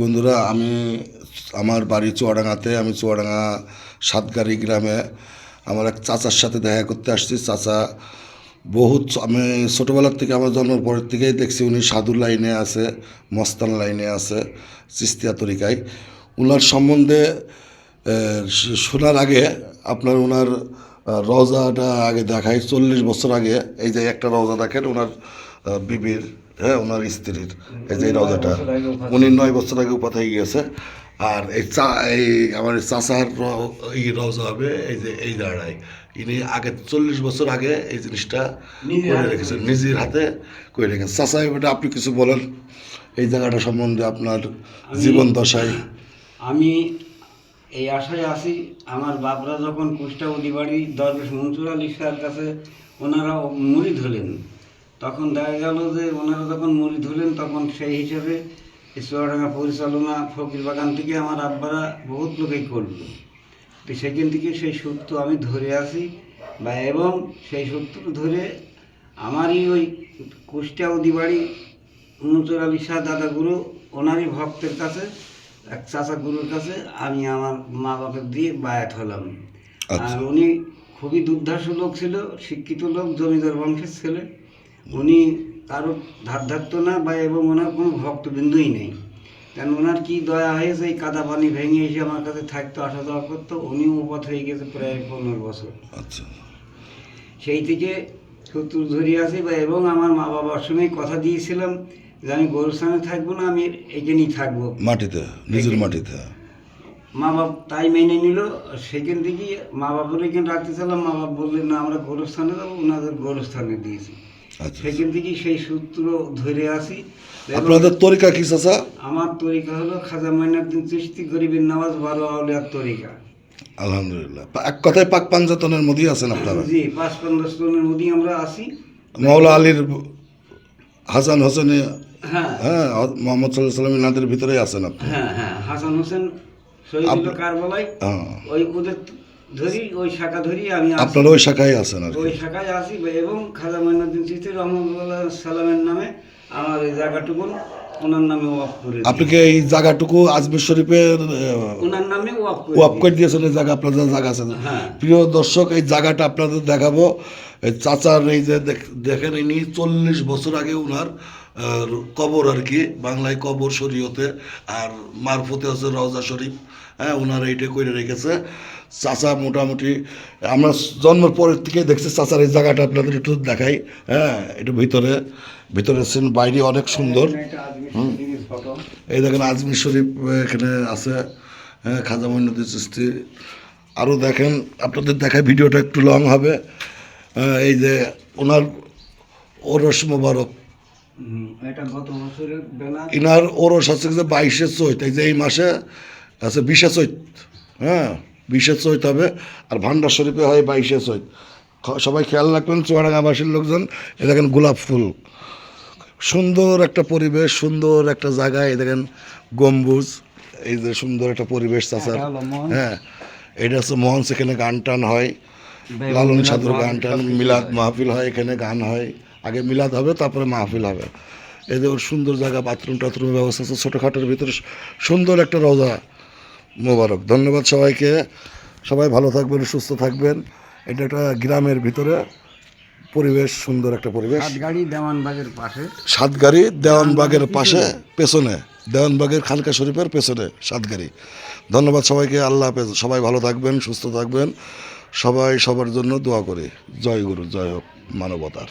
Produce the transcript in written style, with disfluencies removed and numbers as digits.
বন্ধুরা, আমার বাড়ি চুয়াডাঙ্গাতে। আমি চুয়াডাঙ্গা সাতগাড়ি গ্রামে আমার এক চাচার সাথে দেখা করতে আসছি। চাচা আমি ছোটোবেলার থেকে, আমার জন্মের পরের থেকেই দেখছি উনি সাধুর লাইনে আছে, মস্তান লাইনে আছে, চিস্তিয়া তরিকায়। ওনার সম্বন্ধে শোনার আগে আপনার ওনার রওজাটা আগে দেখাই। 40 বছর আগে এই যে একটা রওজা দেখেন ওনার বিবির, হ্যাঁ, ওনার স্ত্রীর। এই যে এই রওজাটা উনি 9 বছর আগে উপাত হয়ে গিয়েছে। আর এই আমার চাচার এই রওজা হবে এই যে এই জায়গায়। ইনি আগে 40 বছর আগে এই জিনিসটা করে রেখেছেন, নিজের হাতে করে রেখেছেন। চাচা, এবারে আপনি কিছু বলেন এই জায়গাটা সম্বন্ধে, আপনার জীবন দশায়। আমি এই আশায় আছি, আমার বাপরা যখন কুষ্টাবতী বাড়ি দরবেশ মনসুর আলী শাহের কাছে ওনারা মুড়ি ধরলেন, তখন দেখা গেল যে ওনারা যখন মুড়ি ধরলেন তখন সেই হিসেবে চুয়াডাঙ্গা পরিচালনা ফকির বাগান থেকে আমার আব্বারা বহুত লোকেই করলো। তো সেখান থেকে সেই সূত্র আমি ধরে আছি এবং সেই সূত্র ধরে আমারই ওই কুষ্টাবতী বাড়ি মনসুর আলী শাহ দাদা গুরু ওনারই ভক্তের কাছে, এক চাচা গুরুর কাছে আমি আমার মা বাপের দিয়ে বায়াত হলাম। আর উনি খুবই দুর্ধর্ষ লোক ছিল, শিক্ষিত লোক, জমিদার বংশের ছেলে। উনি কারো ধার ধারতো না এবং ওনার কোনো ভক্তবিন্দুই নেই। কারণ ওনার কি দয়া হয়েছে, এই কাদা পানি ভেঙে এসে আমার কাছে থাকতো, আসা যাওয়া করতো। উনিও উপথ হয়ে গেছে প্রায় 15 বছর। আচ্ছা, সেই থেকে সূত্র ধরিয়ে আছি এবং আমার মা বাবার সঙ্গে কথা দিয়েছিলাম যে আমি গোরস্থানে থাকবো না, আমি এখানেই থাকবো, মাটিতে, নিজের মাটিতে। মা বাপ তাই মেনে নিল। সেখান থেকে মা বাবার এখানে রাখতে চাইলাম, মা বাপ বললেন না, আমরা গোরস্থানে যাবো, ওনাদের গোরস্থানে দিয়েছি। সেখান থেকে সেই সূত্র ধরে আসি। আপনাদের তরিকা কি চাচা? আমার তরিকা হলো খাজা মাইনুদ্দিন চিশতি গরিবের নওয়াজ 12 আউলিয়ার তরিকা। আলহামদুলিল্লাহ। এক কথায় পাক পাঞ্জাতনের মধ্যেই আছেন আপনারা? জি, 5-5 মধ্যেই আমরা আছি। মাওলা আলীর হাসান হোসেন, হ্যাঁ হ্যাঁ, মোহাম্মদ সাল্লাল্লাহু আলাইহি ওয়াসাল্লামের নাদের ভিতরেই আছেন আপনি? হ্যাঁ হ্যাঁ, হাসান হোসেন শহীদ কারবালায়, ওই ওদের ধরি, ওই শাখা ধরি আমি। আপনারা ওই শাখায় আছেন? আর ওই শাখায় আছি এবং খাজা মাইনুদ্দিন চিশতি রহমাতুল্লাহ সালামের নামে আমার এই জায়গাটুকু ওনার নামে ওয়াকফ করে। আপনি কি এই জায়গাটুকু আজমির শরীফের ওনার নামে ওয়াকফ করে দিয়েছেন? এই জায়গা আপনাদের জায়গা আছে? প্রিয় দর্শক, এই জায়গাটা আপনাদের দেখাবো। চাচার এই যে দেখেন, ইনি 40 বছর আগে ওনার কবর, আর কি বাংলায় কবর শরীয়তে, আর মারফতে হচ্ছে রওজা শরীফ। হ্যাঁ, ওনার এইটা করে রেখেছে চাচা। মোটামুটি আমরা জন্মের পরের থেকে দেখছি চাচার এই জায়গাটা আপনাদের একটু দেখাই। হ্যাঁ, একটু ভিতরে সিন, বাইরে অনেক সুন্দর। এই দেখেন আজমির শরীফ এখানে আছে, হ্যাঁ, খাজা মাইনুদ্দিন চিশতি। আরও দেখেন, আপনাদের দেখায়, ভিডিওটা একটু লং হবে। এই যে ওনার ওরস মোবারক, ইনার ওরস আছে যে 22শে চৈত, এই যে এই মাসে আছে 20শে চৈত। হ্যাঁ, 20শে চৈত হবে। আর ভান্ডার শরীফে হয় 22শে চৈত। সবাই খেয়াল রাখবেন, চুয়াডাঙ্গাবাসীর লোকজন। এ দেখেন গোলাপ ফুল, সুন্দর একটা পরিবেশ, সুন্দর একটা জায়গায়। এই দেখেন গম্বুজ, এই যে সুন্দর একটা পরিবেশ চাচার। হ্যাঁ, এটা হচ্ছে মঞ্চ, এখানে গান টান হয়, লালন সাধুর গান টান, মিলাদ মাহফিল হয়, এখানে গান হয়। আগে মিলাদ হবে, তারপরে মাহফিল হবে। এদের সুন্দর জায়গা, বাথরুম টাথরুমের ব্যবস্থা আছে, ছোটোখাটোর ভিতরে সুন্দর একটা রওজা মোবারক। ধন্যবাদ সবাইকে। সবাই ভালো থাকবেন, সুস্থ থাকবেন। এটা একটা গ্রামের ভিতরে পরিবেশ, সুন্দর একটা পরিবেশ। সাতগাড়ি দেওয়ানবাগের পাশে, সাতগাড়ি দেওয়ানবাগের পাশে, পেছনে দেওয়ানবাগের খানকা শরীফের পেছনে সাতগাড়ি। ধন্যবাদ সবাইকে। আল্লাহ হাফেজ। সবাই ভালো থাকবেন, সুস্থ থাকবেন। সবাই সবার জন্য দোয়া করি। জয় গুরু, জয় হোক মানবতার।